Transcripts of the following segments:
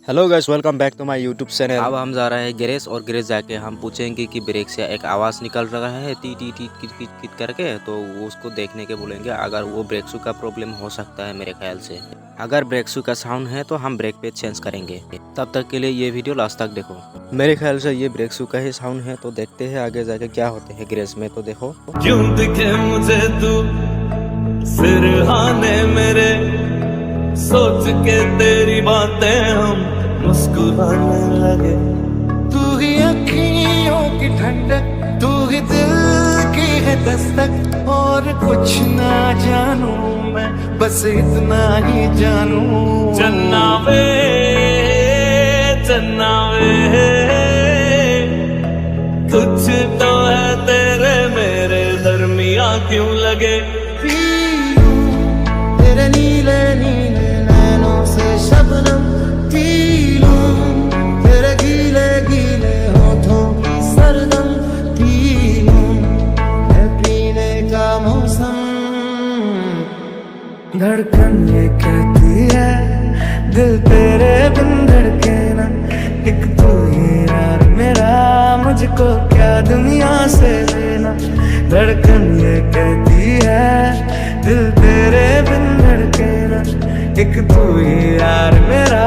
Hello guys, welcome back to my YouTube channel. अब हम जा रहे हैं गैरेज और गैरेज जाके हम पूछेंगे कि ब्रेक से एक आवाज़ निकल रहा है T T T kit kit kit करके, तो वो उसको देखने के बोलेंगे। अगर वो ब्रेक शू का प्रॉब्लम हो सकता है मेरे ख्याल से। अगर ब्रेक शू का साउंड है तो हम ब्रेक पे चेंज करेंगे। तब तक के लिए ये वीडियो लास्ट तक देखो। मेरे ख्याल से ये ब्रेक शू का ही साउंड है, तो देखते हैं आगे जाके क्या होते हैं गैरेज में। तो देखो क्यों दिखे मुझे तू सिरहाने मेरे, सोच के तेरी बातें हम मुस्कुराने लगे। तू ही अखियों की ठंडक, तू ही दिल की है दस्तक। और कुछ ना जानू मैं, बस इतना ही जानू। चन्ना वे कुछ तो है तेरे मेरे दरमिया क्यों लगे। तेरे नीले नीले नैनों से शबनम पी लूं, तेरे गीले गीले होठों की सरदम पी लूं। है पीने का मौसम। धड़कन ये कहती है दिल तेरे बिन धड़के ना। एक तू ही यार मेरा, मुझको क्या दुनिया से लेना। धड़कन ये कहती है दिल तेरे बिन धड़के ना। एक तू ही यार मेरा,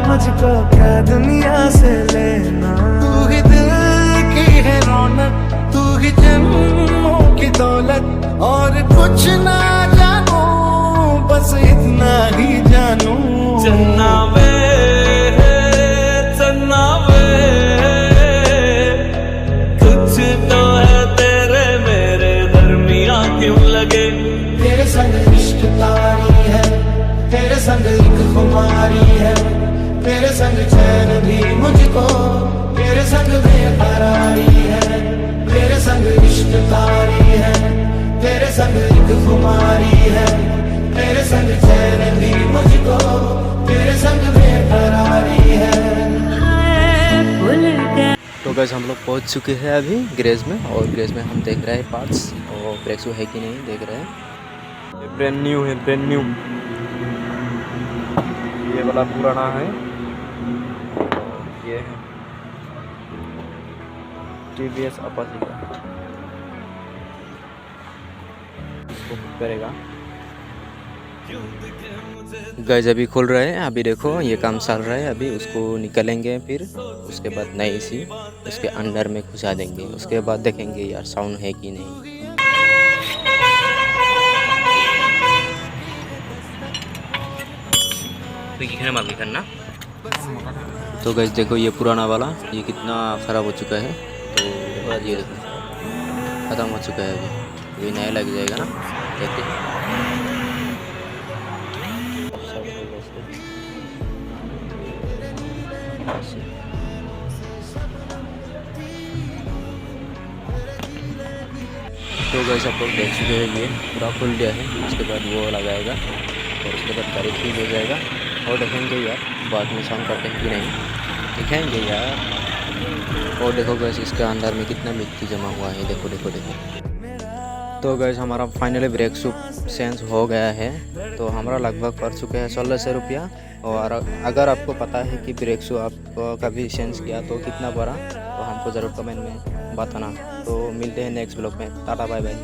मुझको क्या दुनिया से लेना। तू ही दिल की है रौनक, तू ही जन्मों की दौलत। और कुछ ना जानू, बस इतना ही जानू। चन्ना वे कुछ तो है तेरे मेरे दरमिया क्यों लगे। तेरे संग इश्क तारी है, तेरे संग एक खुमारी है। तेरे संग चैन भी मुझको, तेरे संग बेकरारी है। तेरे संग इश्क तारी है, तेरे संग एक खुमारी है। तेरे संग चैन भी मुझको, तेरे संग बेकरारी है। तो गाइस हम लोग पहुंच चुके हैं अभी गैरेज में, और गैरेज में हम देख रहे हैं पार्ट्स और ब्रेक शू है कि नहीं देख रहे हैं। ये ब्रांड न्यू है, ब्रांड न्यू। ये वाला पुराना है, ये है TVS अपाची का। इसको करेगा गाइस। अभी खोल रहे हैं, अभी देखो ये काम चल रहा है। अभी उसको निकलेंगे, फिर उसके बाद नई सी उसके अंदर में घुसा देंगे। उसके बाद देखेंगे यार साउंड है कि नहीं। करना तो गाइस देखो ये पुराना वाला, ये कितना ख़राब हो चुका है। तो ये देखो ख़त्म हो चुका है। अभी नया लग जाएगा ना, देखते हैं। तो गाइस आप लोग देख चुके हैं, ये पूरा खुल गया है। उसके बाद वो लगाएगा और उसके बाद गाड़ी ठीक हो जाएगा। और देखेंगे यार बाद में साउंड करते हैं कि नहीं, दिखाएंगे यार। और देखो गैस इसके अंदर में कितना मिट्टी जमा हुआ है, देखो देखो देखो। तो गैस हमारा फाइनली ब्रेक शू चेंज हो गया है। तो हमारा लगभग पड़ चुके हैं 1600 रुपया। और अगर आपको पता है कि ब्रेक शू आप कभी चेंज किया तो कितना पड़ा, तो हमको ज़रूर कमेंट में बताना। तो मिलते हैं नेक्स्ट ब्लॉग में। Tata bye bye.